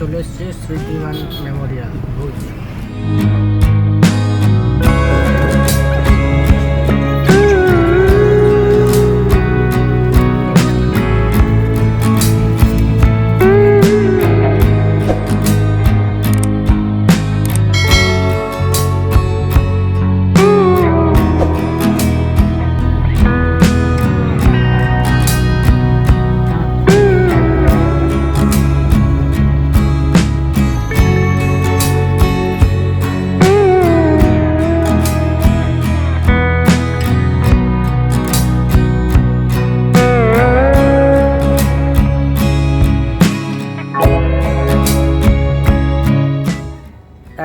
চলে এসেছি স্মৃতিমান মেমোরিয়াল ভুজ।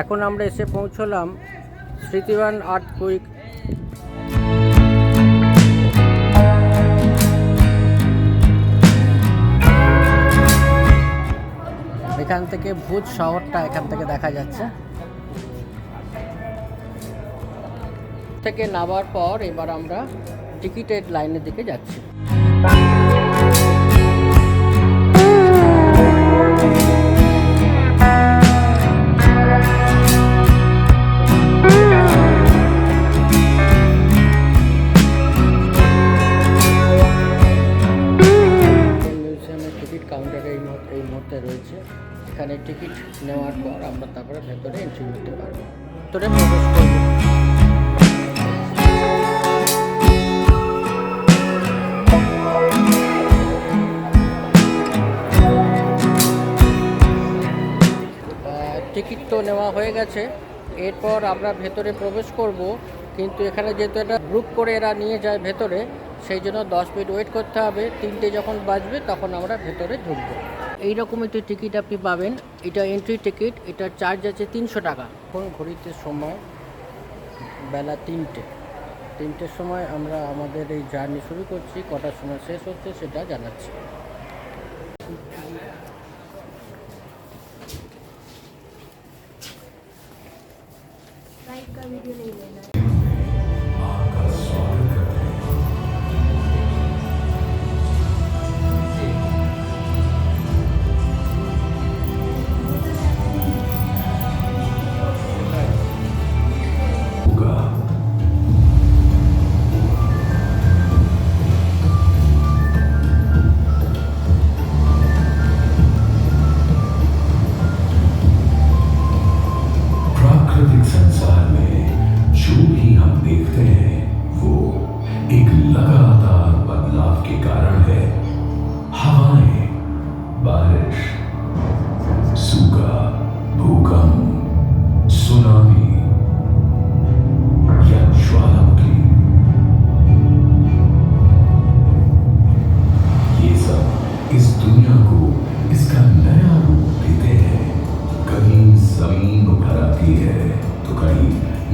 এখন আমরা এসে পৌঁছলাম স্মৃতিমান আর্থকুইক। এখান থেকে ভুজ শহরটা এখান থেকে দেখা যাচ্ছে। থেকে নামার পর এবার আমরা টিকিটের লাইনের দিকে যাচ্ছি। কাউন্টারে এই মুহূর্তে রয়েছে। এখানে টিকিট নেওয়ার পর আমরা তারপরে ভেতরে এন্ট্রি করতে পারবো, ভেতরে প্রবেশ করব। টিকিট তো নেওয়া হয়ে গেছে, এরপর আমরা ভেতরে প্রবেশ করব। কিন্তু এখানে যেহেতু এটা গ্রুপ করে এরা নিয়ে যায় ভেতরে, সেই জন্য 10 মিনিট ওয়েট করতে হবে। 3টে যখন বাজবে তখন আমরা ভেতরে ঢুকবো। এইরকম একটি টিকিট আপনি পাবেন, এটা এন্ট্রি টিকিট। এটার চার্জ আছে 300 টাকা। এখন ঘড়িতে সময় বেলা 3টের সময় আমরা আমাদের এই জার্নি শুরু করছি। কটার সময় শেষ হচ্ছে সেটা জানাচ্ছি।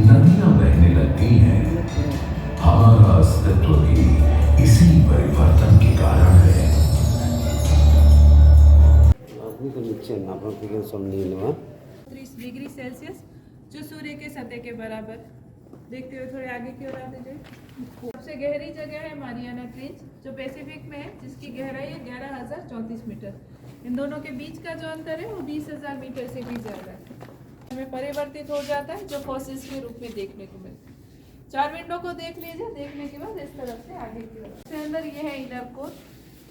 नदियां बहने लगती हैं। हमारा अस्तित्व भी इसी परिवर्तन के कारण है। डिग्री सेल्सियस जो सूर्य के सतह के बराबर। देखते हुए थोड़े आगे की ओर आते जाए। सबसे गहरी जगह है मारियाना ट्रेंच जो पैसिफिक में है, जिसकी गहराई है 11,034 मीटर। इन दोनों के बीच का जो अंतर है वो 20,000 मीटर से भी ज़्यादा है। हमें परिवर्तित हो जाता है जो फॉसिल्स के रूप में देखने को मिलता है। 4 विंडो को देख लीजिए। देखने के बाद इस तरफ से आगे की ओर इसके अंदर ये है इनर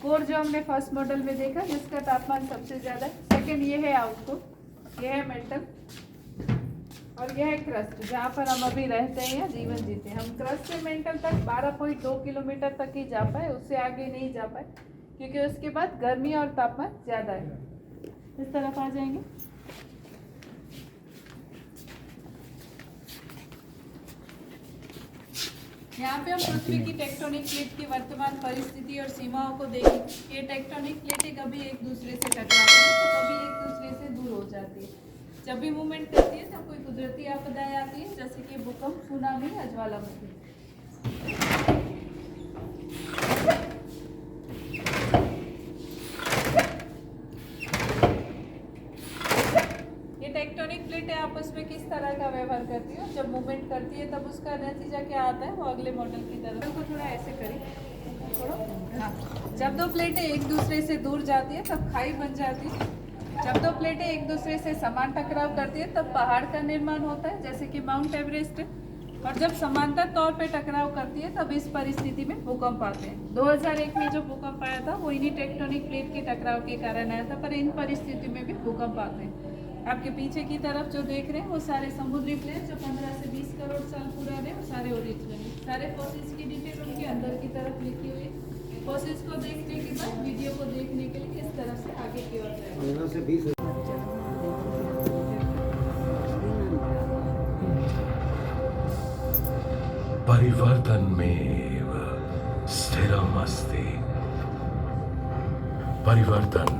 कोर जो हमने फर्स्ट मॉडल में देखा, जिसका तापमान सबसे ज़्यादा है। सेकेंड ये है आउटकोर, ये है मेंटल, और यह है क्रस्ट जहाँ पर हम अभी रहते हैं या जीवन जीते हैं। हम क्रस्ट से मेंटल तक 12.2 किलोमीटर तक ही जा पाए, उससे आगे नहीं जा पाए क्योंकि उसके बाद गर्मी और तापमान ज़्यादा है। इस तरफ आ जाएंगे। यहाँ पे हम पृथ्वी की टेक्टोनिक प्लेट की वर्तमान परिस्थिति और सीमाओं को देखें। ये टेक्टोनिक प्लेटें कभी एक दूसरे से टकराती है तो कभी एक दूसरे से दूर हो जाती है। जब भी मूवमेंट करती है तब कोई कुदरती आपदाएं आती है, जैसे कि भूकंप, सुनामी या ज्वालामुखी। टेक्टोनिक प्लेटें आपस में किस तरह का व्यवहार करती है, जब मूवमेंट करती है तब उसका नतीजा क्या आता है, वो अगले मॉडल की तरफ को थोड़ा ऐसे करें। हाँ, जब दो प्लेटें एक दूसरे से दूर जाती है तब खाई बन जाती है जब दो प्लेटें एक दूसरे से समान टकराव करती है तब पहाड़ का निर्माण होता है, जैसे कि माउंट एवरेस्ट है। और जब समांतर तौर पे टकराव करती है तब इस परिस्थिति में भूकंप आते हैं। 2001 में जो भूकंप आया था वो इन्हीं टेक्टोनिक प्लेट के टकराव के कारण आया था, पर इन परिस्थिति में भी भूकंप आते हैं। आपके पीछे की तरफ जो देख रहे हैं वो सारे समुद्री प्लेट जो 15 से 20 करोड़ साल पुराने और सारे ओरिजिनल हैं। सारे फोसिल्स की डिटेल उनके अंदर की तरफ लिखी हुई है। फोसिल्स को देखने के बाद वीडियो को देखने के लिए इस तरफ से आगे की ओर जाएगा। परिवर्तनमेव स्थिरमस्ति। परिवर्तन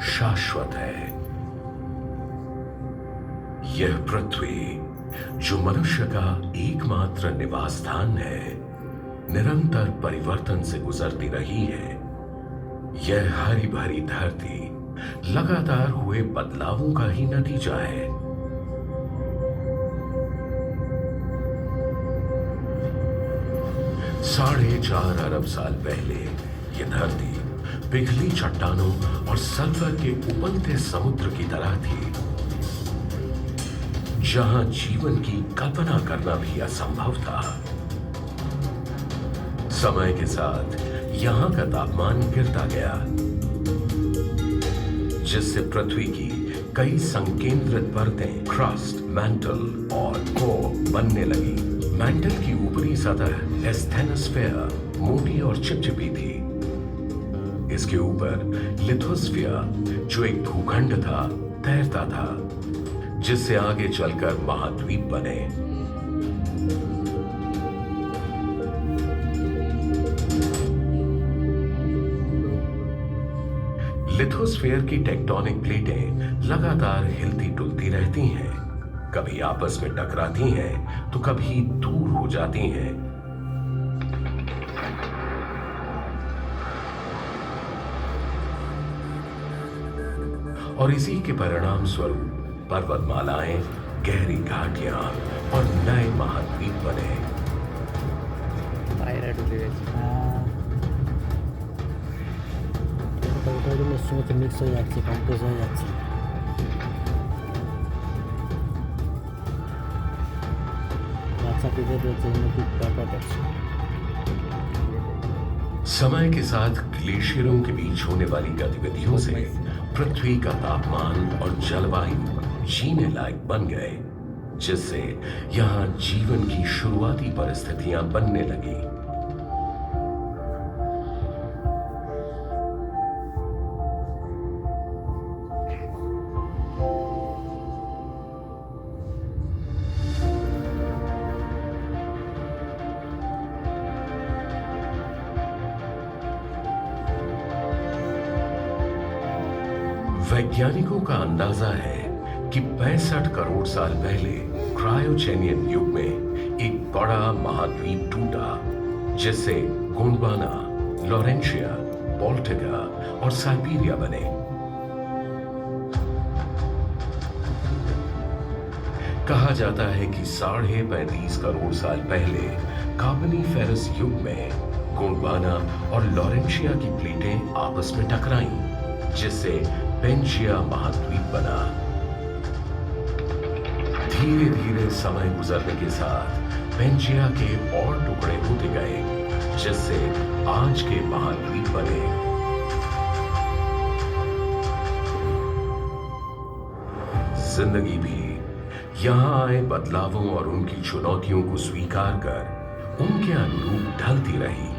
शाश्वत है। यह पृथ्वी जो मनुष्य का एकमात्र निवास स्थान है, निरंतर परिवर्तन से गुजरती रही है। यह हरी भरी धरती लगातार हुए बदलावों का ही नतीजा है। 4.5 अरब साल पहले यह धरती पिघली चट्टानों और सल्फर के उबलते समुद्र की तरह थी, जहां जीवन की कल्पना करना भी असंभव था। समय के साथ यहां का तापमान गिरता गया, जिससे पृथ्वी की कई संकेंद्रित परतें क्रस्ट, मैंटल और कोर बनने लगी। मैंटल की ऊपरी सतह एस्थेनोस्फेयर मोटी और चिपचिपी थी। इसके ऊपर लिथोस्फियर जो एक भूखंड था तैरता था, जिससे आगे चलकर महाद्वीप बने। लिथोस्फेयर की टेक्टोनिक प्लेटें लगातार हिलती डुलती रहती हैं, कभी आपस में टकराती हैं तो कभी दूर हो जाती हैं। और इसी के परिणाम स्वरूप पर्वतमालाएं, गहरी घाटियां और नए महाद्वीप बने। সঙ্গে মিক্স হয়ে যাচ্ছে, কম্পোজ হয়ে যাচ্ছে। বাচ্চাটিদের জন্য কি ব্যাপার আছে। समय के साथ ग्लेशियरों के बीच होने वाली गतिविधियों से पृथ्वी का तापमान और जलवायु जीने लायक बन गए, जिससे यहां जीवन की शुरुआती परिस्थितियां बनने लगी। वैज्ञानिकों का अंदाजा है कि 65 करोड़ साल पहले क्रायोजेनियन युग में एक बड़ा महाद्वीप टूटा, जिससे गोंडवाना, लॉरेंशिया, बाल्टिका और साइबेरिया बने। कहा जाता है कि 35.5 करोड़ साल पहले कार्बोनिफेरस युग में गोंडवाना और लॉरेंशिया की प्लेटें आपस में टकराईं, जिससे पेंजिया महाद्वीप बना। धीरे धीरे समय गुजरने के साथ पेंजिया के और टुकड़े होते गए, जिससे आज के महाद्वीप बने। जिंदगी भी यहां आए बदलावों और उनकी चुनौतियों को स्वीकार कर उनके अनुरूप ढलती रही।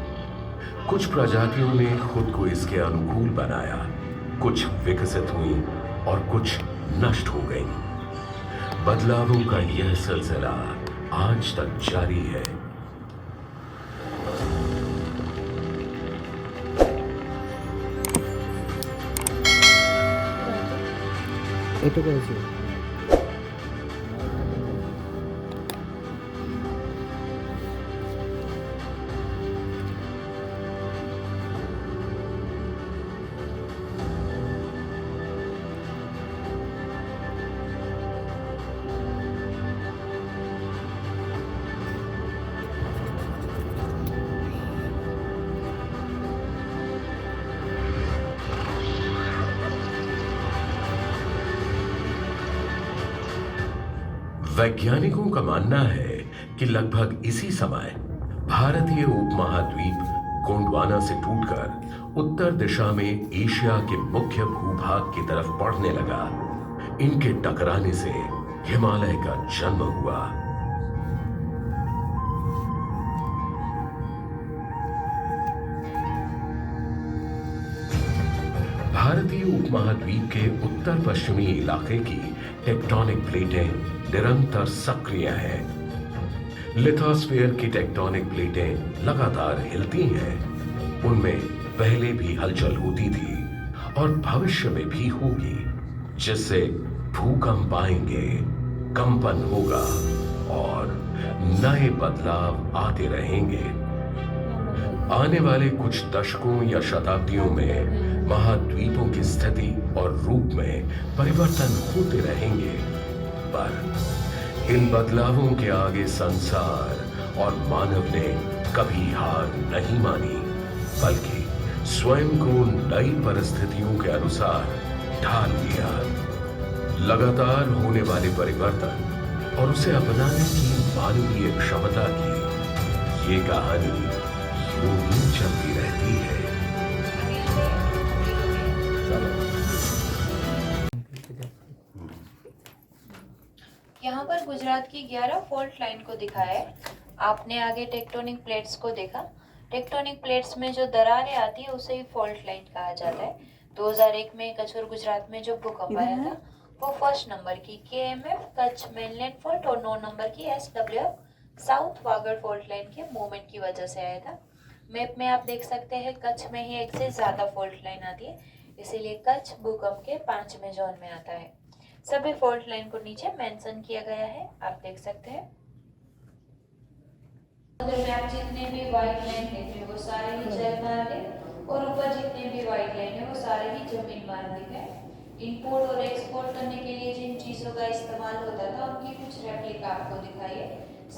कुछ प्रजातियों ने खुद को इसके अनुकूल बनाया, कुछ विकसित हुई और कुछ नष्ट हो गई। बदलावों का यह सिलसिला आज तक जारी है। এটা করেছি। वैज्ञानिकों का मानना है कि लगभग इसी समय भारतीय उपमहाद्वीप गोंडवाना से टूटकर उत्तर दिशा में एशिया के मुख्य भूभाग की तरफ बढ़ने लगा। इनके टकराने से हिमालय का जन्म हुआ। भारतीय उपमहाद्वीप के उत्तर पश्चिमी इलाके की टेक्टोनिक प्लेटें निरंतर सक्रिय हैं। लिथोस्फीयर की टेक्टोनिक प्लेटें लगातार हिलती हैं। उनमें पहले भी हलचल होती थी और भविष्य में भी होगी, जिससे भूकंप आएंगे, कंपन होगा और नए बदलाव आते रहेंगे। आने वाले कुछ दशकों या शताब्दियों में महाद्वीपों की स्थिति और रूप में परिवर्तन होते रहेंगे, पर इन बदलावों के आगे संसार और मानव ने कभी हार नहीं मानी, बल्कि स्वयं को नई परिस्थितियों के अनुसार ढाल लिया। लगातार होने वाले परिवर्तन और उसे अपनाने की मानवीय क्षमता की ये कहानी यूं ही चलती रहती है। यहाँ पर गुजरात की 11 फॉल्ट लाइन को दिखाया है। आपने आगे टेक्टोनिक प्लेट्स को देखा। टेक्टोनिक प्लेट्स में जो दरारें आती है उसे ही फॉल्ट लाइन कहा जाता है। 2001 में कच्छ और गुजरात में जो भूकंप आया था वो 1 नंबर की KMF कच्छ मेनलैंड फॉल्ट और 9 नंबर की SWF south Vagad fault line के मूवमेंट की वजह से आया था। मैप में आप देख सकते हैं कच्छ में ही एक से ज्यादा फॉल्ट लाइन आती है, इसीलिए कच्छ भूकंप के 5वें जोन में आता है। सभी फॉल्ट लाइन को नीचे मेंशन किया गया है, आप देख सकते हैं। उधर में आप जितने भी व्हाइट लाइन देख रहे हैं वो सारे ही जल मार्ग है और ऊपर जितने भी व्हाइट लाइन है वो सारे ही जमीन मार्ग है। इंपोर्ट और एक्सपोर्ट करने के लिए जिन चीजों का इस्तेमाल होता था उनकी कुछ रेप्लिका आपको दिखाई है।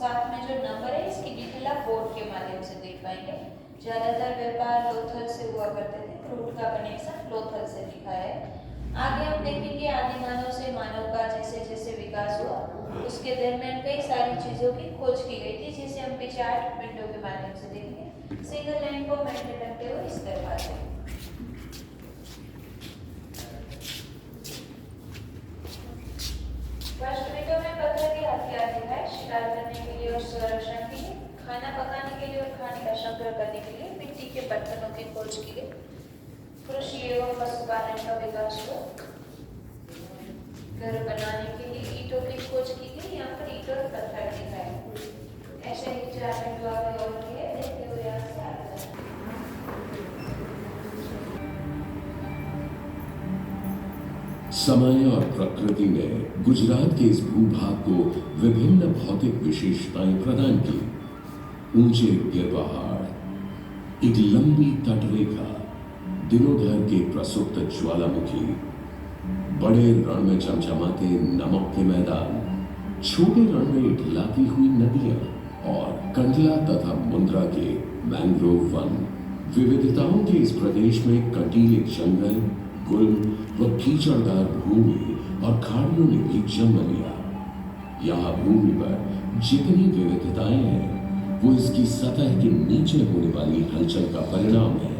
साथ में जो नंबर है इसकी डिटेल आप बोर्ड के माध्यम से देख पाएंगे। ज्यादातर व्यापार लोथल से हुआ करते थे, रूट का कनेक्शन लोथल से दिखाया है। आगे हम देखेंगे आदि मानव से मानव का जैसे जैसे विकास हुआ उसके दरमियान कई सारी चीजों की खोज की गई थी, जिसे हम पिछले 8 विंडो के माध्यम से देखेंगे। सिंगल लाइन को मेंटेन रखते हुए इस तरह से फर्स्ट विंडो में पत्थर के हथियार दिखाए, शिकार करने के लिए और संरक्षण के लिए, खाना पकाने के लिए और खाने का संग्रह करने के लिए मिट्टी के बर्तनों की खोज की गई। कृषि एवं पशुपालन का विकास हुआ। घर बनाने के लिए ईंटों की खोज की गई। यहाँ पर ईंट और पत्थर दिखाए। ऐसे ही 4 बिंदु आगे और किए, देखते हुए यहाँ से आगे जाएं। समय और प्रकृति ने गुजरात के इस भूभाग को विभिन्न भौतिक विशेषताएं प्रदान की। ऊंचे गिर पहाड़, एक लंबी तटरेखा, दिनोधर के प्रसुप्त ज्वालामुखी, बड़े रण में चमचमाते नमक के मैदान, छोटे रण में ढिलाती हुई नदियां और कंडला तथा मुंद्रा के मैंग्रोव वन। विविधताओं के इस प्रदेश में कंटीले जंगल, गुल्म व कीचड़दार भूमि और खाड़ियों ने भी जन्म लिया। यहाँ भूमि पर जितनी विविधताएं हैं वो इसकी सतह के नीचे होने वाली हलचल का परिणाम है।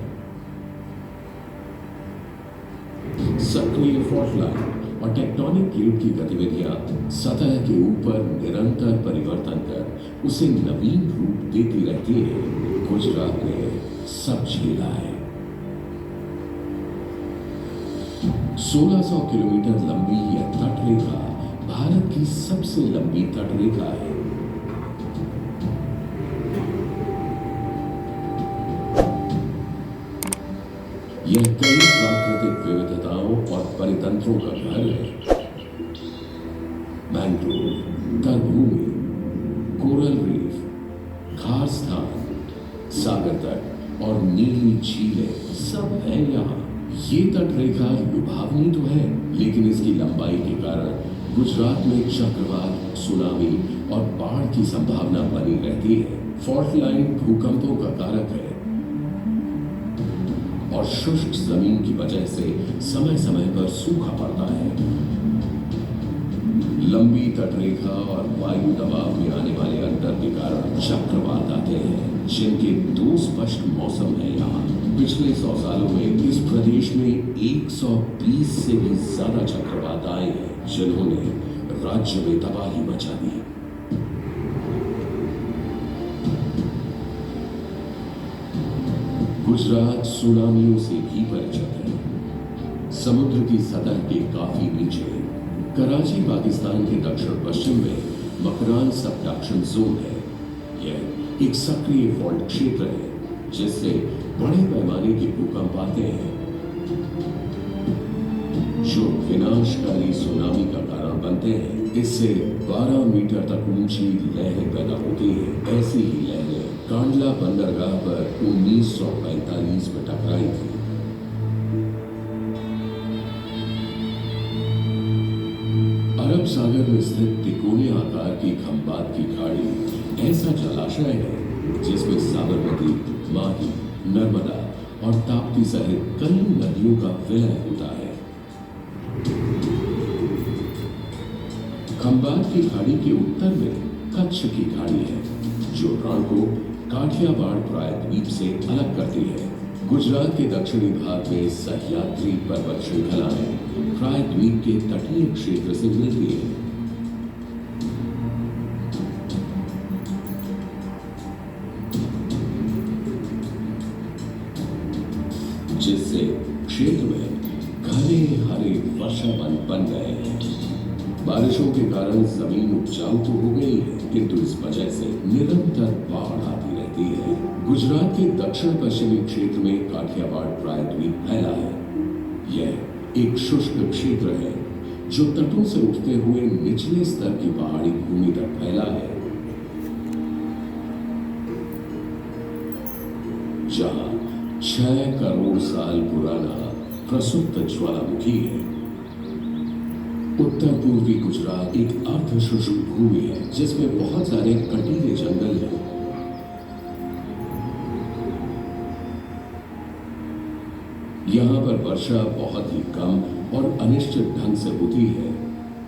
सक्रिय फॉल्ट लाइन और टेक्टोनिक प्लेट की गतिविधियां सतह के ऊपर निरंतर परिवर्तन कर उसे नवीन रूप देती रहती है। गुजरात ने सब झेला है। 1600 किलोमीटर लंबी यह तटरेखा भारत की सबसे लंबी तटरेखा है। यह कई प्राकृतिक विविधताओं और परितंत्रों का घर है। मैंग्रोव, तरभूमि, कोरल रीफ, खार स्थान, सागर तट और नीली झीलें सब हैं यहाँ। ये तटरेखा लुभावनी तो है, लेकिन इसकी लंबाई के कारण गुजरात में चक्रवात, सुनामी और बाढ़ की संभावना बनी रहती है। फॉल्ट लाइन भूकंपों का कारक है और शुष्क जमीन की वजह से समय समय पर सूखा पड़ता है। लंबी तटरेखा और वायु दबाव में आने वाले अंतर के कारण चक्रवात आते हैं, जिनके दो स्पष्ट मौसम हैं यहाँ। पिछले 100 सालों में इस प्रदेश में 120 से भी ज्यादा चक्रवात आए हैं, जिन्होंने राज्य में तबाही मचा दी। गुजरात सुनामियों से भी परिचित है। समुद्र की सतह के काफी नीचे कराची पाकिस्तान के दक्षिण पश्चिम में मकरान सबडक्शन जोन है। यह एक सक्रिय फॉल्ट क्षेत्र है, जिससे बड़े पैमाने के भूकंप आते हैं, जो विनाशकारी सुनामी का कारण बनते हैं। इससे 12 मीटर तक ऊंची लहरें पैदा होती हैं। ऐसी ही लहरें कांडला बंदरगाह पर 1945 में टकराई थी। अरब सागर में स्थित तिकोने आकार की खंबात की खाड़ी ऐसा जलाशय है जिसमें साबरमती, माही, नर्मदा और ताप्ती सहित कई नदियों का विलय होता है। खंबात की खाड़ी के उत्तर में कच्छ की खाड़ी है, जो रण को काठियावाड़ प्रायद्वीप से अलग करती है। गुजरात के दक्षिणी भाग में सह्याद्री पर्वत श्रृंखलाएं प्रायद्वीप के तटीय क्षेत्र से मिलती है। जिससे क्षेत्र में घने हरे वर्षावन बन गए हैं। बारिशों के कारण जमीन उपजाऊ तो हो गई है, किंतु इस वजह से निरंतर बाढ़ आती रहती है। गुजरात के दक्षिण पश्चिमी क्षेत्र में काठियावाड़ प्रायद्वीप फैला है। यह एक शुष्क क्षेत्र है जो तटों से उठते हुए निचले स्तर की पहाड़ी भूमि तक फैला है, जहां 6 करोड़ साल पुराना प्रसुप्त ज्वालामुखी है। उत्तर पूर्वी गुजरात एक अर्ध शुष्क भूमि है, जिसमें बहुत सारे कटीले जंगल हैं। यहाँ पर वर्षा बहुत ही कम और अनिश्चित ढंग से होती है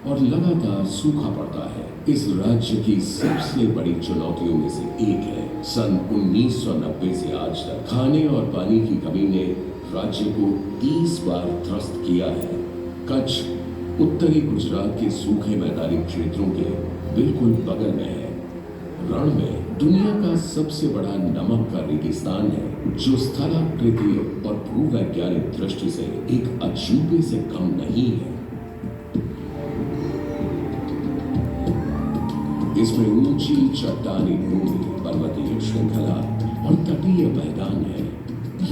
और लगातार सूखा पड़ता है। इस राज्य की सबसे बड़ी चुनौतियों में से एक है सन 1990 से आज तक खाने और पानी की कमी ने राज्य को 30 बार त्रस्त किया है। कच्छ उत्तरी गुजरात के सूखे मैदानी क्षेत्रों के बिल्कुल बगल में है। रण में दुनिया का सबसे बड़ा नमक का रेगिस्तान है, जो स्थलाकृतिय और भूवैज्ञानिक दृष्टि से एक अजूबे से कम नहीं है। इसमें ऊंची चट्टानी भूमि, पर्वतीय श्रृंखला और तटीय मैदान है।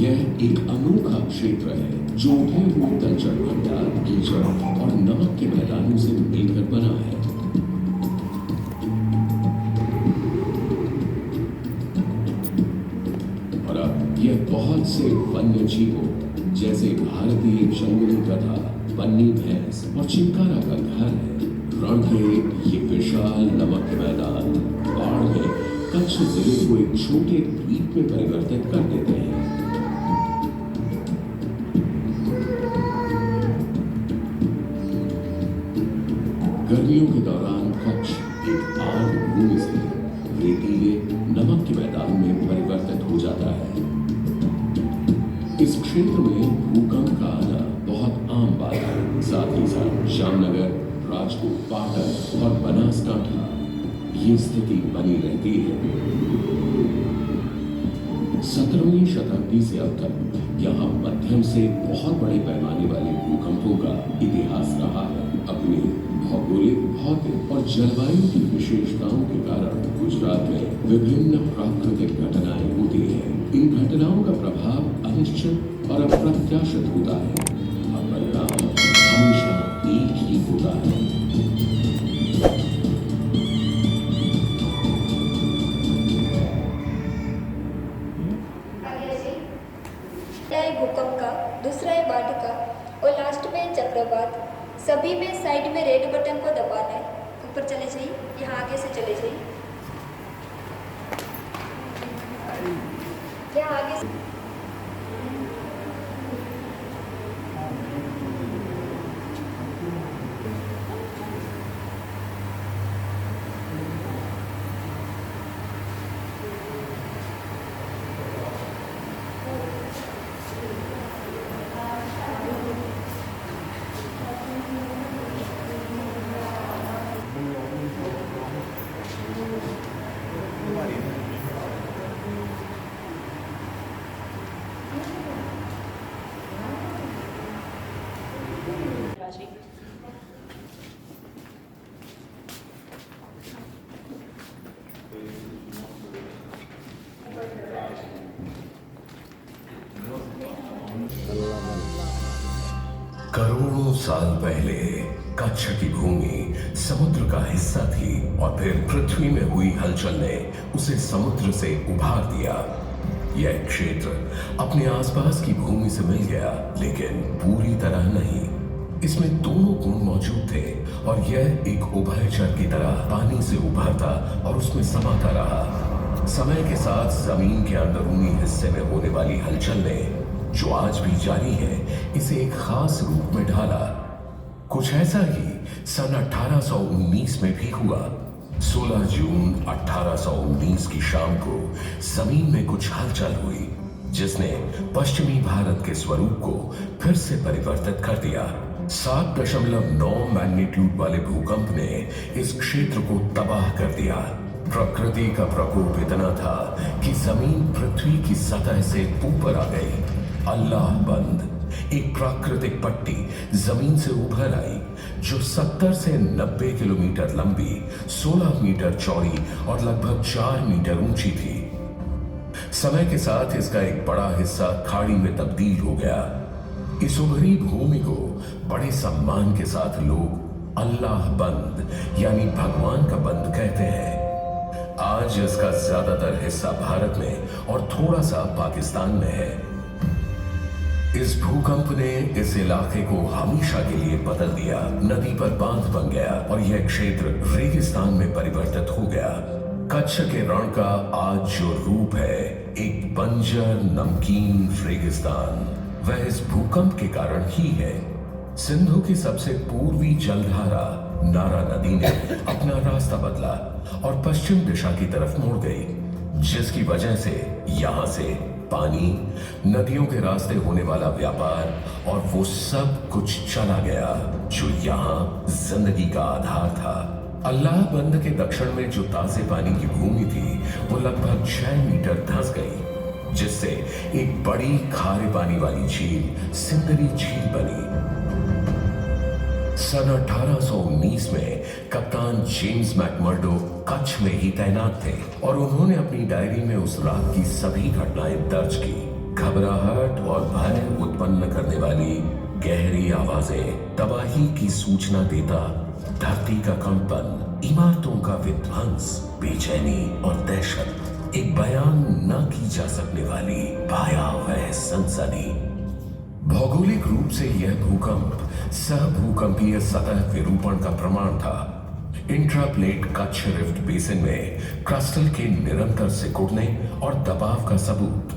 यह एक अनोखा क्षेत्र है जो उठे हुए तलछट भंडार, कीचड़ और नमक के मैदानों से मिलकर बना है। और अब यह बहुत से वन्य जीवों जैसे भारतीय जंगली गधा, बन्नी भैंस और चिंकारा का घर है। रण के ये विशाल नमक के मैदान बाढ़ में कच्छ जिले को एक छोटे द्वीप में परिवर्तित कर देते हैं। गर्मियों के दौरान कच्छ एक आर्द्र भूमि से रेतीले नमक के मैदान में परिवर्तित हो जाता है। इस क्षेत्र में भूकंप का आना बहुत आम बात है। साथ ही साथ जामनगर, राजकोट, पाटन और बनासकांठा ये स्थिति बनी रहती है। 17वीं शताब्दी से अब तक यहाँ मध्यम से बहुत बड़े पैमाने वाले भूकंपों का इतिहास रहा है। अपनी भौगोलिक, भौतिक और जलवायु की विशेषताओं के कारण गुजरात में विभिन्न प्राकृतिक घटनाएं होती हैं। इन घटनाओं का प्रभाव अनिश्चित और अप्रत्याशित होता है। परिणाम हमेशा एक ही होता है। भूकंप का, दूसरा है बाढ़ का और लास्ट में चक्रवात। सभी में साइड में रेड बटन को दबाना है। ऊपर चले जाइए, यहाँ आगे से चले जाइए, यहाँ आगे से। जी। करोड़ों साल पहले कच्छ की भूमि समुद्र का हिस्सा थी और फिर पृथ्वी में हुई हलचल ने उसे समुद्र से उभार दिया। यह क्षेत्र अपने आसपास की भूमि से मिल गया, लेकिन पूरी तरह नहीं। इसमें दोनों गुण मौजूद थे और यह एक उभयचर की तरह पानी से उभरता और उसमें समाता रहा। समय के साथ जमीन के अंदरूनी हिस्से में होने वाली हलचल ने, जो आज भी जारी है, इसे एक खास रूप में ढाला। कुछ ऐसा ही सन 1819 में भी हुआ। 16 जून 1819 की शाम को जमीन में कुछ हलचल हुई, जिसने पश्चिमी भारत के स्वरूप को फिर से परिवर्तित कर दिया। 7.9 मैग्नीट्यूड वाले भूकंप ने इस क्षेत्र को तबाह कर दिया। प्रकृति का प्रकोप इतना था कि जमीन पृथ्वी की सतह से ऊपर आ गई। अल्लाह बंद एक प्राकृतिक पट्टी जमीन से उभर आई, जो 70 से 90 किलोमीटर लंबी, 16 मीटर चौड़ी और लगभग 4 मीटर ऊंची थी। समय के साथ इसका एक बड़ा हिस्सा खाड़ी में तब्दील हो गया। इस उभरी भूमि को बड़े सम्मान के साथ लोग अल्लाह बंद यानी भगवान का बंद कहते हैं। आज इसका ज्यादातर हिस्सा भारत में और थोड़ा सा पाकिस्तान में है। इस भूकंप ने इस इलाके को हमेशा के लिए बदल दिया। नदी पर बांध बन गया और यह क्षेत्र रेगिस्तान में परिवर्तित हो गया। कच्छ के रण का आज जो रूप है, एक बंजर नमकीन रेगिस्तान, वह इस भूकंप के कारण ही है। सिंधु की सबसे पूर्वी जलधारा नारा नदी ने अपना रास्ता बदला और पश्चिम दिशा की तरफ मुड़ गई, जिसकी वजह से यहां से पानी, नदियों के रास्ते होने वाला व्यापार और वो सब कुछ चला गया जो यहाँ जिंदगी का आधार था। अल्लाह बंद के दक्षिण में जो ताजे पानी की भूमि थी, वो लगभग 6 मीटर धंस गई, जिससे एक बड़ी खारे पानी वाली झील सिंदरी झील बनी। सन 1819 में कप्तान जेम्स मैकमर्डो कच्छ में ही तैनात थे और उन्होंने अपनी डायरी में उस रात की सभी घटनाएं दर्ज की। घबराहट और भय उत्पन्न करने वाली गहरी आवाजें, तबाही की सूचना देता धरती का कंपन, इमारतों का विध्वंस, बेचैनी और दहशत, एक बयान न की जा सकने वाली भयावह सनसनी। भौगोलिक रूप से यह भूकंप सहभूकंपीय सतह विरूपण का प्रमाण था। इंट्राप्लेट कच्छ रिफ्ट बेसिन में क्रस्टल के निरंतर सिकुड़ने और दबाव का सबूत।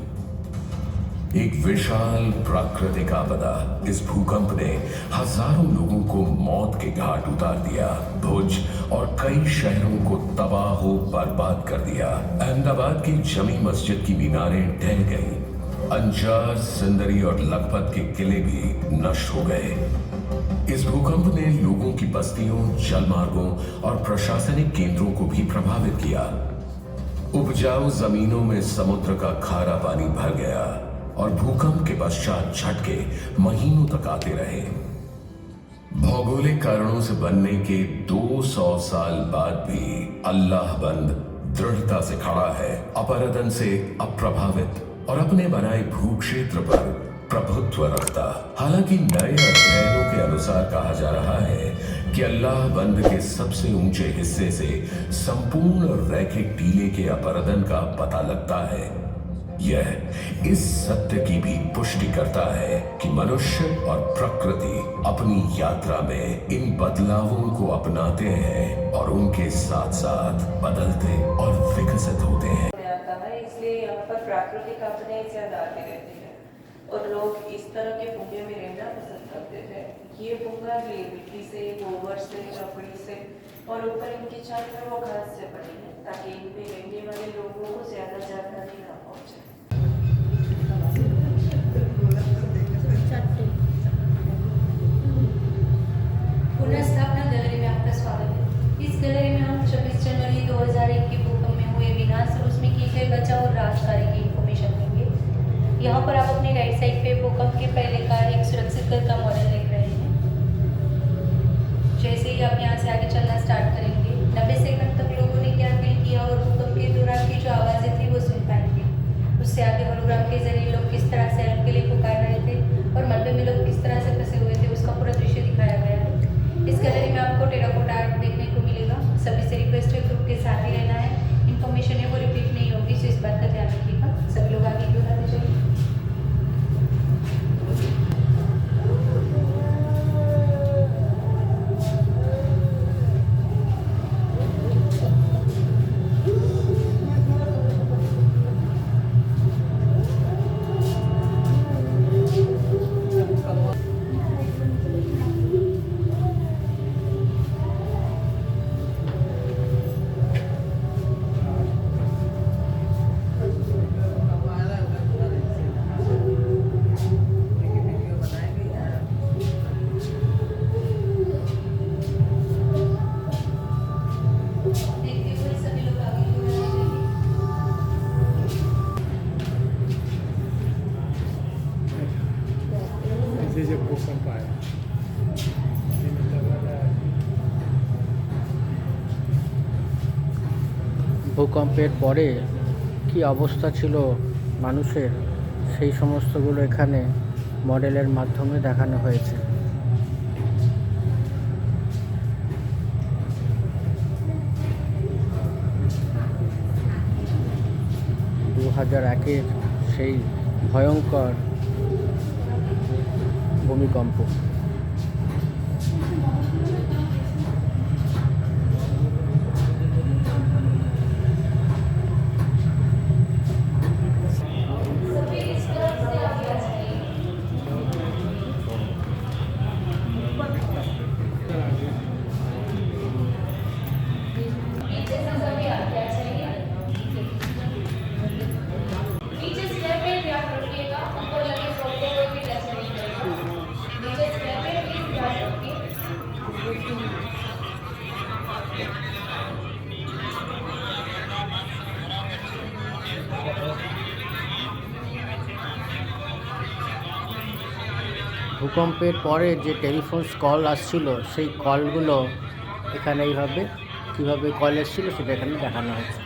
एक विशाल प्राकृतिक आपदा, इस भूकंप ने हजारों लोगों को मौत के घाट उतार दिया। भुज और कई शहरों को तबाह बर्बाद कर दिया। अहमदाबाद की जमी मस्जिद की मीनारें ढह गईं। अंजार, सिंदरी और लखपत के किले भी नष्ट हो गए। इस भूकंप ने लोगों की बस्तियों, जलमार्गों और प्रशासनिक केंद्रों को भी प्रभावित किया। उपजाऊ जमीनों में समुद्र का खारा पानी भर गया और भूकंप के पश्चात झटके महीनों तक आते रहे। भौगोलिक कारणों से बनने के 200 साल बाद भी अल्लाह बंद दृढ़ता से खड़ा है, अपरदन से अप्रभावित और अपने बनाए भूक्षेत्र पर प्रभुत्व रखता। हालांकि नए अध्ययनों के अनुसार कहा जा रहा है कि अल्लाह बंद के सबसे ऊंचे हिस्से से संपूर्ण रैखिक टीले के अपरदन का पता लगता है। यह इस सत्य की भी पुष्टि करता है कि मनुष्य और प्रकृति अपनी यात्रा में इन बदलावों को अपनाते हैं और उनके साथ साथ बदलते और विकसित होते हैं। इसलिए यहाँ पर प्राकृतिक आपदाएं ज्यादा आती रहती है और लोग इस तरह के भूखे में रहना पसंद करते थे। ये भूखा भी मिट्टी से, गोबर से, लकड़ी से और ऊपर इनकी छत में वो घास से बनी है, ताकि इन पे रहने वाले लोगों को ज्यादा जानकारी ना पहुंचे। पुनर्स्थापना गैलरी में आपका स्वागत है। इस गैलरी में हम 26 जनवरी 2001 के भूकंप में हुए विनाश और उसमें किए गए बचाव और राहत कार्य की इंफॉर्मेशन देंगे। यहाँ पर आप अपने राइट साइड पे भूकंप के पहले का एक सुरक्षित घर का मॉडल देख रहे हैं। যে যে ভূকম্প আয় ভূকম্পের পরে কি অবস্থা ছিল মানুষের, সেই সমস্তগুলো এখানে মডেলের মাধ্যমে দেখানো হয়েছে। 2001-এর সেই ভয়ঙ্কর ভূমিকম্প। नीचे स्टेप पे ध्यान रखिएगा, ऊपर लगे सोफे को भी टच नहीं करेगा। नीचे स्टेप पे प्लीज ध्यान रखिए। ভূকম্পের পরে যে টেলিফোন কল আসছিল, সেই কলগুলো এখানে এইভাবে কীভাবে কল এসেছিলো সেটা এখানে দেখানো হয়েছে।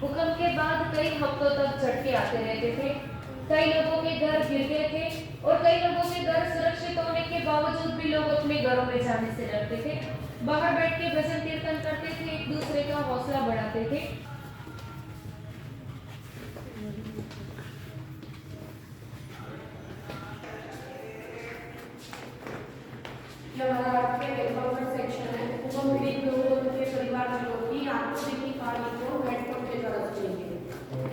भूकंप के बाद कई हफ्तों तक झटके आते रहते थे। कई लोगों के घर गिर गए थे और कई लोगों के घर सुरक्षित होने के बावजूद भी लोग अपने घरों में जाने से डरते थे। बाहर बैठ के भजन कीर्तन करते थे, एक दूसरे का हौसला बढ़ाते थे। सेक्शन है, भूकंप पीड़ित लोगों के परिवार के लोग ही आत्महत्या कार्य को हेडफोन के द्वारा सुनेंगे।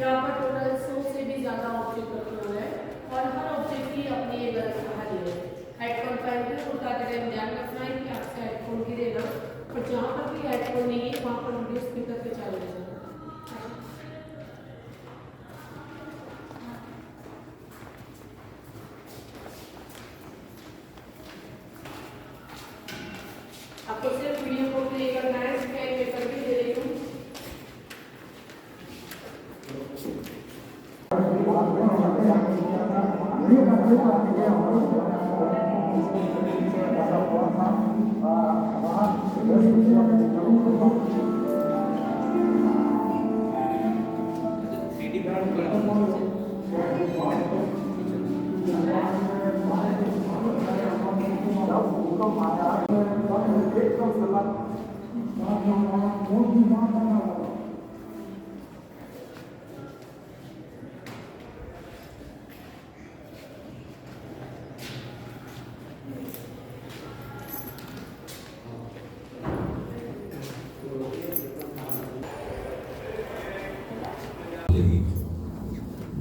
यहाँ पर टोटल 100 से भी ज्यादा ऑब्जेक्ट रखे हुए हैं और हर ऑब्जेक्ट की अपनी एक अलग कहानी है। हेडफोन पहनकर उठाते टाइम ध्यान रखना है कि आपका हेडफोन गिरे ना, और जहाँ पर भी हेडफोन नहीं है वहाँ पर वीडियो स्पीकर पे चालू हो जाएगा। आपको सिर्फ वीडियो को प्ले करना है, स्कैन पेपर भी दे रही हूँ।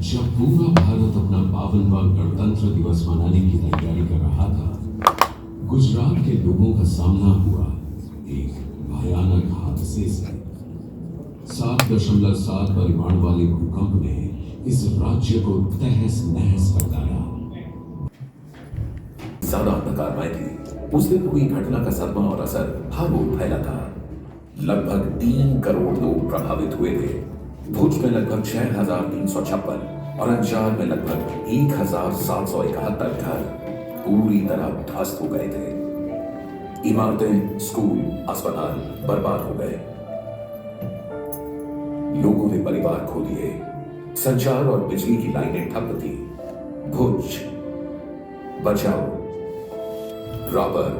जब पूरा भारत अपना 52वां गणतंत्र दिवस मनाने की तैयारी कर रहा था, गुजरात के लोगों का सामना हुआ एक भयानक हादसे से। 7.7 परिमाण वाले भूकंप ने इस राज्य को तहस नहस कर डाला। ज्यादा अंधकारमय थी। उस दिन हुई घटना का सदमा और असर हर ओर फैला था। लगभग 3 करोड़ लोग प्रभावित हुए थे। भुज में लगभग 6,356 और अंजार में लगभग 1,771 घर पूरी तरह ध्वस्त हो गए थे। इमारतें, स्कूल, अस्पताल बर्बाद हो गए। लोगों ने परिवार खो दिए। संचार और बिजली की लाइनें ठप थी। भुज, बचाओ, राबर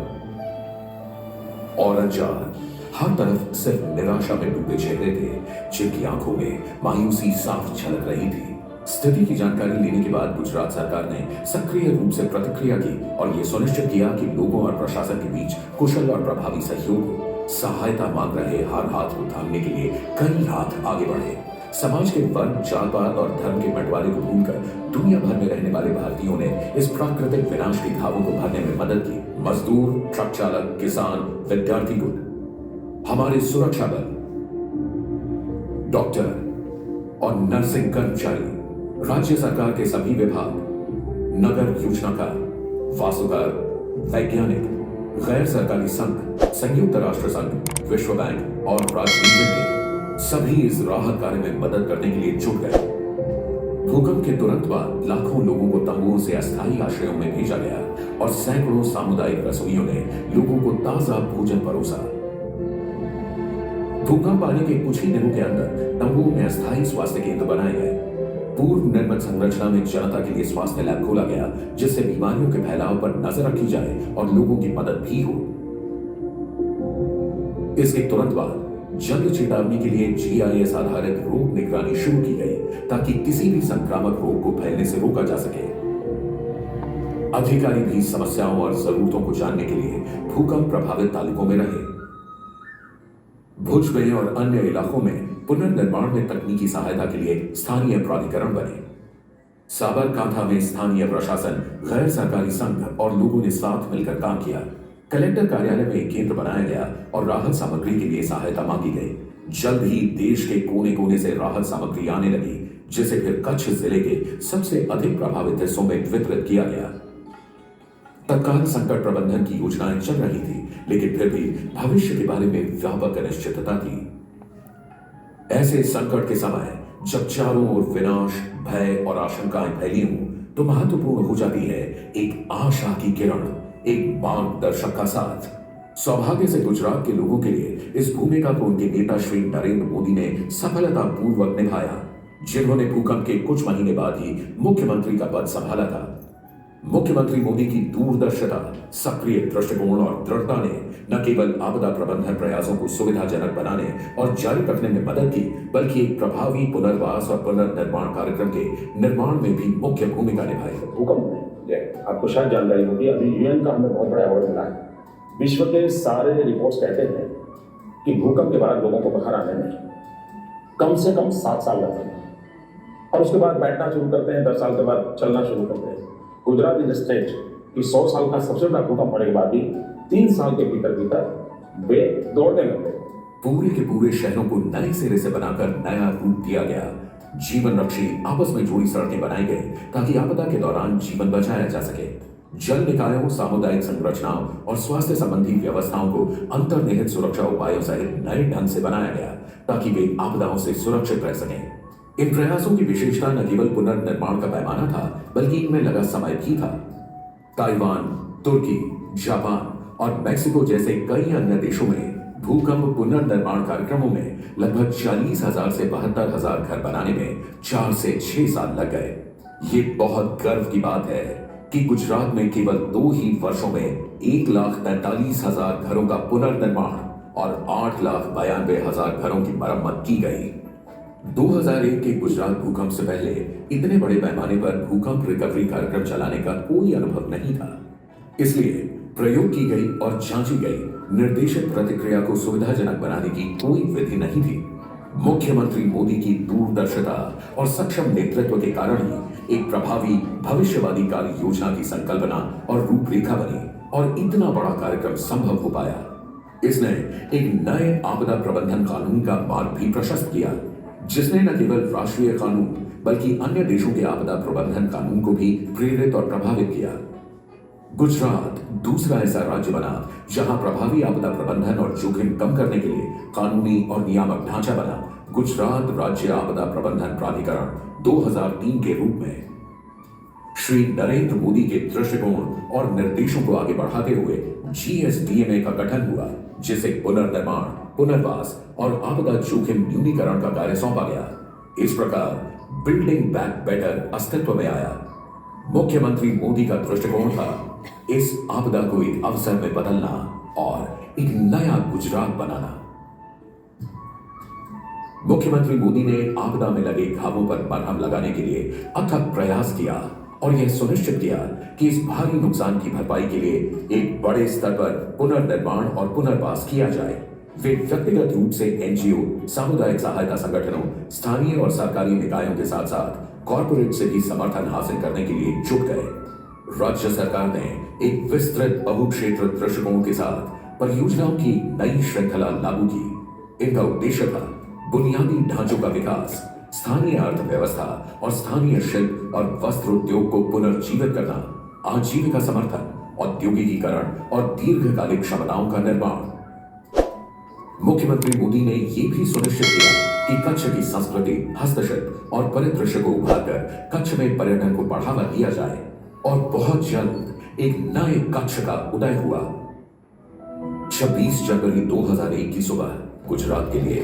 और अंजार हर तरफ सिर्फ निराशा में डूबे चेहरे थे, जिनकी आंखों में मायूसी साफ झलक रही थी। स्थिति की जानकारी लेने के बाद गुजरात सरकार ने सक्रिय रूप से प्रतिक्रिया की और यह सुनिश्चित किया कि लोगों और प्रशासन के बीच कुशल और प्रभावी सहयोग हो। सहायता मांग रहे हर हाथ को थामने के लिए कई हाथ आगे बढ़े। समाज के वर्ग, जात पात और धर्म के बंटवारे को भूलकर दुनिया भर में रहने वाले भारतीयों ने इस प्राकृतिक विनाश के घावों को भरने में मदद की। मजदूर, ट्रक चालक, किसान, विद्यार्थी गुट, हमारे सुरक्षा बल, डॉक्टर और नर्सिंग कर्मचारी, राज्य सरकार के सभी विभाग, नगर योजनाकार, वास्तुकार, वैज्ञानिक, गैर सरकारी संघ, संयुक्त राष्ट्र संघ, विश्व बैंक और राजनीतिज्ञ सभी इस राहत कार्य में मदद करने के लिए जुट गए। भूकंप के तुरंत बाद लाखों लोगों को तंबुओं से अस्थायी आश्रयों में भेजा गया और सैकड़ों सामुदायिक रसोइयों ने लोगों को ताजा भोजन परोसा। भूकंप आने के कुछ ही दिनों के अंदर तंबुओं में अस्थायी स्वास्थ्य केंद्र बनाए गए। पूर्व निर्मित संरचना में जनता के लिए स्वास्थ्य लैब खोला गया, जिससे बीमारियों के फैलाव पर नजर रखी जाए और लोगों की मदद भी हो। इसके तुरंत बाद जल्द चेतावनी के लिए GIS आधारित रोग निगरानी शुरू की गई, ताकि किसी भी संक्रामक रोग को फैलने से रोका जा सके। अधिकारी भी समस्याओं और जरूरतों को जानने के लिए भूकंप प्रभावित तालुकों में रहे। भुज में और अन्य इलाकों में पुनर्निर्माण में तकनीकी सहायता के लिए स्थानीय प्राधिकरण बने। साबरकांठा में स्थानीय प्रशासन, गैर सरकारी संघ और लोगों ने साथ मिलकर काम किया। कलेक्टर कार्यालय में एक केंद्र बनाया गया और राहत सामग्री के लिए सहायता मांगी गई। जल्द ही देश के कोने कोने से राहत सामग्री आने लगी, जिसे फिर कच्छ जिले के सबसे अधिक प्रभावित हिस्सों में वितरित किया गया। तत्काल संकट प्रबंधन की योजनाएं चल रही थी, लेकिन फिर भी भविष्य के बारे में व्यापक अनिश्चितता थी। ऐसे संकट के समय जब चारों ओर विनाश, भय और आशंकाएं फैली हों, तो महत्वपूर्ण हो जाती है एक आशा की किरण, एक मार्गदर्शक का साथ। सौभाग्य से गुजरात के लोगों के लिए इस भूमिका को उनके नेता श्री नरेंद्र मोदी ने सफलतापूर्वक निभाया, जिन्होंने भूकंप के कुछ महीने बाद ही मुख्यमंत्री का पद संभाला था। मुख्यमंत्री मोदी की दूरदर्शिता, सक्रिय दृष्टिकोण और दृढ़ता ने न केवल आपदा प्रबंधन प्रयासों को सुविधाजनक बनाने और जारी रखने में मदद की, बल्कि एक प्रभावी पुनर्वास और पुनर्निर्माण कार्यक्रम के निर्माण में भी मुख्य भूमिका निभाई। भूकंप में आपको शायद जानकारी होगी, अभी UN का हमें बहुत बड़ा अवार्ड मिला है। विश्व के सारे रिपोर्ट्स कहते हैं कि भूकंप के बाद लोगों को बाहर आने में कम से कम 7 साल लगते हैं और उसके बाद बैठना शुरू करते हैं, 10 साल के बाद चलना शुरू करते हैं। गुजरात इज स्टेट कि 100 साल का सबसे बड़ा भूकंप होने के बाद भी 3 साल के भीतर वे दौड़ने लगते। पूरे के पूरे शहरों को नए सिरे से बनाकर नया रूप दिया गया। जीवन रक्षी आपस में जुड़ी सड़कें बनाई गई ताकि आपदा के दौरान जीवन बचाया जा सके। जल निकायों, सामुदायिक संरचनाओं और स्वास्थ्य संबंधी व्यवस्थाओं को अंतर्निहित सुरक्षा उपायों सहित नए ढंग से बनाया गया ताकि वे आपदाओं से सुरक्षित रह सकें। इन प्रयासों की विशेषता न केवल पुनर्निर्माण का पैमाना था, बल्कि इनमें लगा समय भी था। ताइवान, तुर्की, जापान और मैक्सिको जैसे कई अन्य देशों में भूकंप पुनर्निर्माण कार्यक्रमों में लगभग 40,000 से 72,000 घर बनाने में 4 से 6 साल लग गए। ये बहुत गर्व की बात है कि गुजरात में केवल 2 ही वर्षों में 1,43,000 घरों का पुनर्निर्माण और 8,92,000 घरों की मरम्मत की गई। 2001 के गुजरात भूकंप से पहले इतने बड़े पैमाने पर भूकंप रिकवरी कार्यक्रम चलाने का कोई अनुभव नहीं था। इसलिए प्रयोग की गई और जांची गई निर्देशित प्रतिक्रिया को सुविधाजनक बनाने की कोई विधि नहीं थी। मुख्यमंत्री मोदी की दूरदर्शिता और सक्षम नेतृत्व के कारण ही एक प्रभावी भविष्यवादी कार्य योजना की संकल्पना और रूपरेखा बनी और इतना बड़ा कार्यक्रम संभव हो पाया। इसने एक नए आपदा प्रबंधन कानून का मार्ग भी प्रशस्त किया, जिसने न केवल राष्ट्रीय कानून बल्कि अन्य देशों के आपदा प्रबंधन कानून को भी प्रेरित और प्रभावित किया। गुजरात दूसरा ऐसा राज्य बना जहां प्रभावी आपदा प्रबंधन और जोखिम कम करने के लिए कानूनी और नियामक ढांचा बना गुजरात राज्य आपदा प्रबंधन प्राधिकरण 2003 के रूप में। श्री नरेंद्र मोदी के दृष्टिकोण और निर्देशों को आगे बढ़ाते हुए GSDMA का गठन हुआ, जिसे पुनर्निर्माण, पुनर्वास और आपदा जोखिम न्यूनीकरण का कार्य सौंपा गया। इस प्रकार बिल्डिंग बैक बेटर अस्तित्व में आया। मुख्यमंत्री मोदी का दृष्टिकोण था इस आपदा को एक अवसर में बदलना और एक नया गुजरात बनाना। मुख्यमंत्री मोदी ने आपदा में लगे घावों पर मरहम लगाने के लिए अथक प्रयास किया और यह सुनिश्चित किया कि इस भारी नुकसान की भरपाई के लिए एक बड़े स्तर पर पुनर्निर्माण और पुनर्वास किया जाए। वे व्यक्तिगत रूप से NGO, सामुदायिक सहायता संगठनों, स्थानीय और सरकारी निकायों के साथ साथ कॉर्पोरेट से भी समर्थन हासिल करने के लिए जुट गए। राज्य सरकार ने एक विस्तृत बहुक्षेत्र दृष्टिकोण के साथ परियोजनाओं की नई श्रृंखला लागू की। इनका उद्देश्य था बुनियादी ढांचों का विकास, स्थानीय अर्थव्यवस्था और स्थानीय शिल्प और वस्त्र उद्योग को पुनर्जीवित करना, आजीविका समर्थन, औद्योगिकीकरण और दीर्घकालिक क्षमताओं का निर्माण। मुख्यमंत्री मोदी ने यह भी सुनिश्चित किया कि कच्छ की संस्कृति, हस्तशिल्प और परिदृश्य को उभारकर कच्छ में पर्यटन को बढ़ावा दिया जाए और बहुत जल्द एक नए कच्छ का उदय हुआ। 26 जनवरी 2001 की सुबह गुजरात के लिए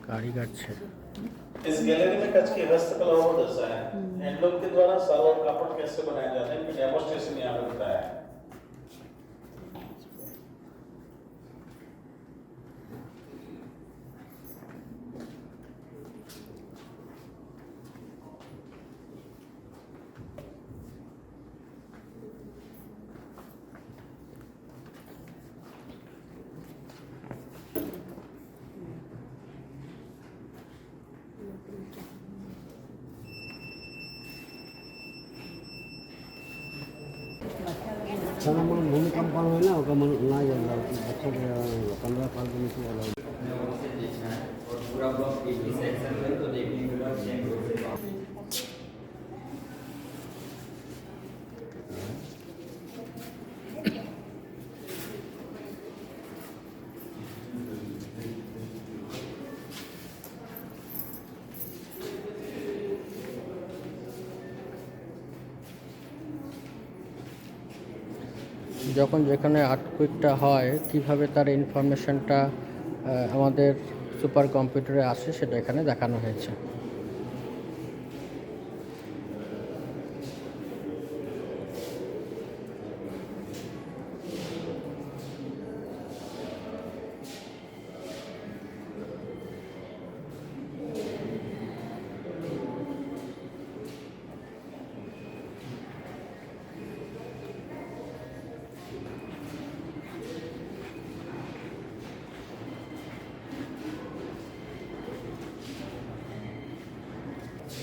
कारीगर छे। इस गैलरी में कच्छ की हस्तकलाओं को दर्शाया है। हैंडलूम के द्वारा साल और कापड़ कैसे बनाए जाते हैं, इनका डेमोन्स्ट्रेशन यहाँ पे बताया है। karena भूमिकंप है ना होगा मन ना जाएगा बच्चों के 15 साल के नीचे वाला और पूरा ब्लॉक एक ही सेक्शन में तो देखने के बाद सेम रोड पे যখন যেখানে আর্থকুইকটা হয় কিভাবে তার ইনফরমেশনটা আমাদের সুপার কম্পিউটারে আসে সেটা এখানে দেখানো হয়েছে।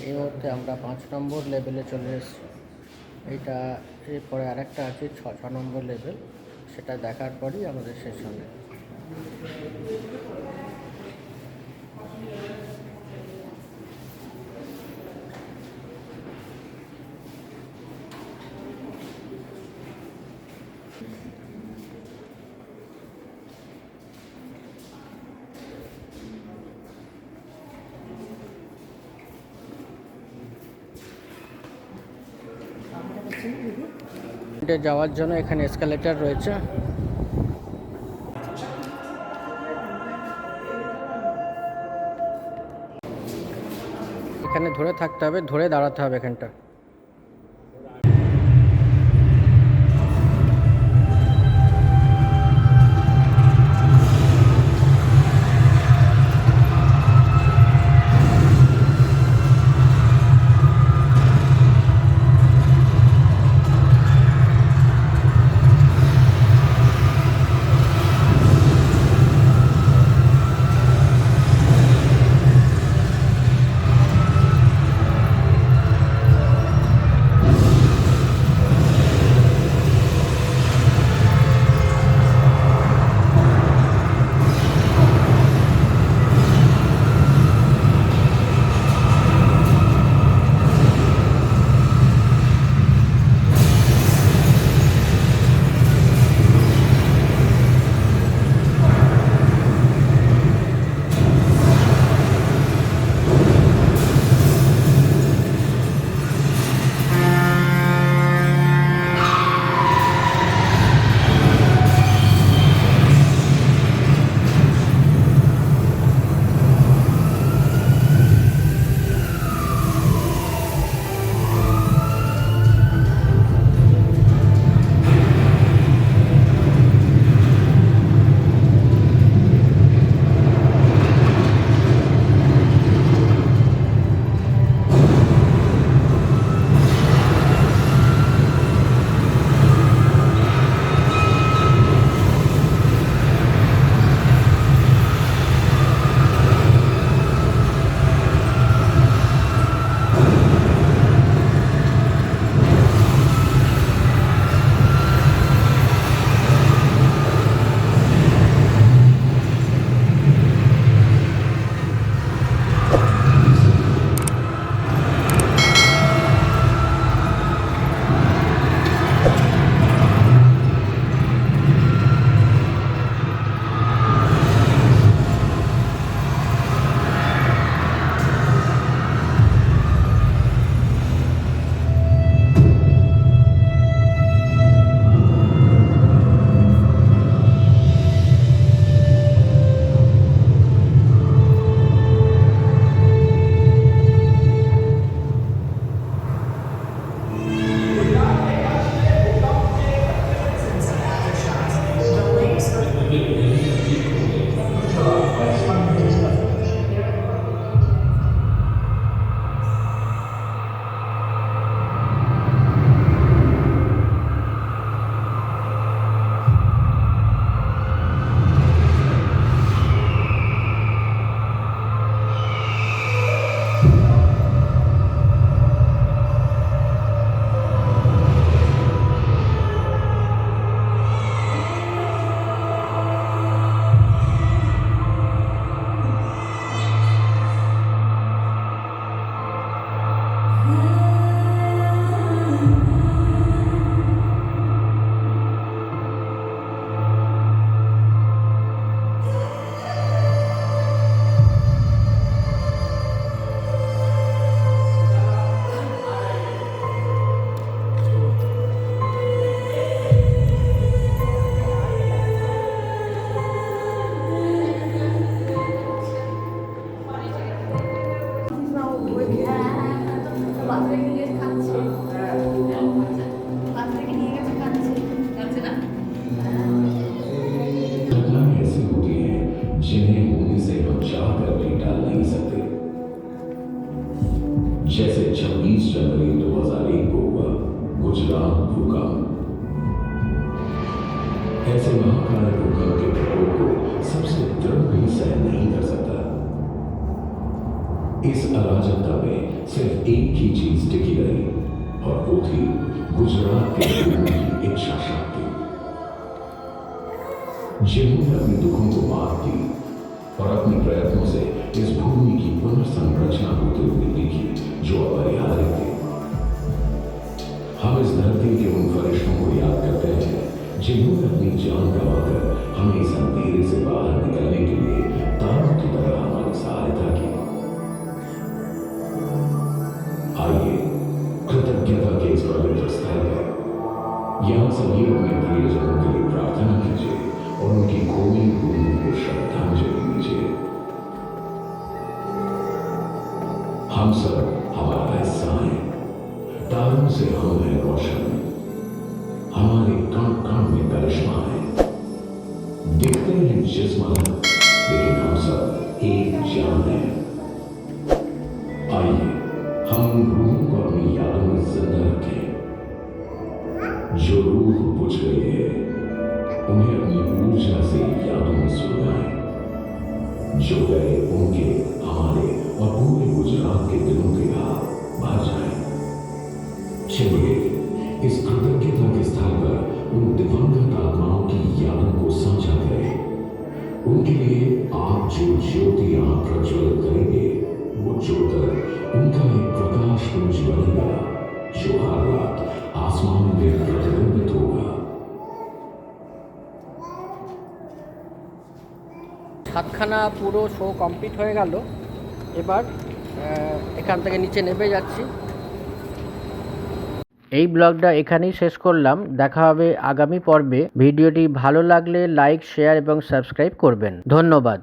এই মুহূর্তে আমরা 5 নম্বর লেভেলে চলে এসেছি। এইটা এরপরে আরেকটা আছে 6 নম্বর লেভেল, সেটা দেখার পরই আমাদের শেষ হবে। যাওয়ার জন্য এখানে এসকালেটর রয়েছে। এখানে ধরে থাকতে হবে, ধরে দাঁড়াতে হবে এখানটা। जैसे 26 जनवरी 2001 को हुआ गुजरात भूकंप। ऐसे महाकाल भूकंप के प्रकोप को सबसे दृढ़ भी सहन नहीं कर सकता। इस अराजकता में सिर्फ एक ही चीज टिकी रही और वो थी गुजरात के लोगों की इच्छा शक्ति, जिन्होंने अपने दुखों को मात दी और अपने प्रयत्नों से इस भूमि की पुनर्संरचना होते हुए दिखी जो अपरिहार्य थे। हम इस धरती के उन फरिश्तों को याद करते हैं जिन्होंने अपनी जान गंवाकर हमें इस अंधेरे से बाहर निकलने के लिए तारों की तरह हमारी सहायता की। आइए कृतज्ञता के इस पवित्र स्थल पर यहां सभी अपने प्रियजनों के लिए प्रार्थना कीजिए और उनकी खोई रूहों को श्रद्धांजलि दीजिए। हम सब हमारा हिस्सा हैं, तारों से हम हैं रोशन, हमारे कण कण में करिश्मा है। दिखते हैं जिस्माना लेकिन हम सब एक जान है। आइए हम उन रूहों को अपनी यादों में जिंदा रखें। जो रूह बुझ गई है उन्हें अपनी ऊर्जा से यादों में सुलगाएं। जो गए उनके, हमारे और पूरे गुजरात के दिलों के घाव भर जाएं। चलिए इस कृतज्ञता के स्थान पर उन दिवंगत आत्माओं की यादों को साझा करें। उनके लिए आप जो ज्योति यहां प्रज्वलित करेंगे वो ज्योति उनका एक प्रकाश पुंज बनेगा जो हर रात आसमान में प्रतिबिंबित होगा। সাতখানা পুরো শো কমপ্লিট হয়ে গেল। এবার এখান থেকে নিচে নেমে যাচ্ছি। এই ব্লগটা এখানেই শেষ করলাম। দেখা হবে আগামী পর্বে। ভিডিওটি ভালো লাগলে লাইক, শেয়ার এবং সাবস্ক্রাইব করবেন। ধন্যবাদ।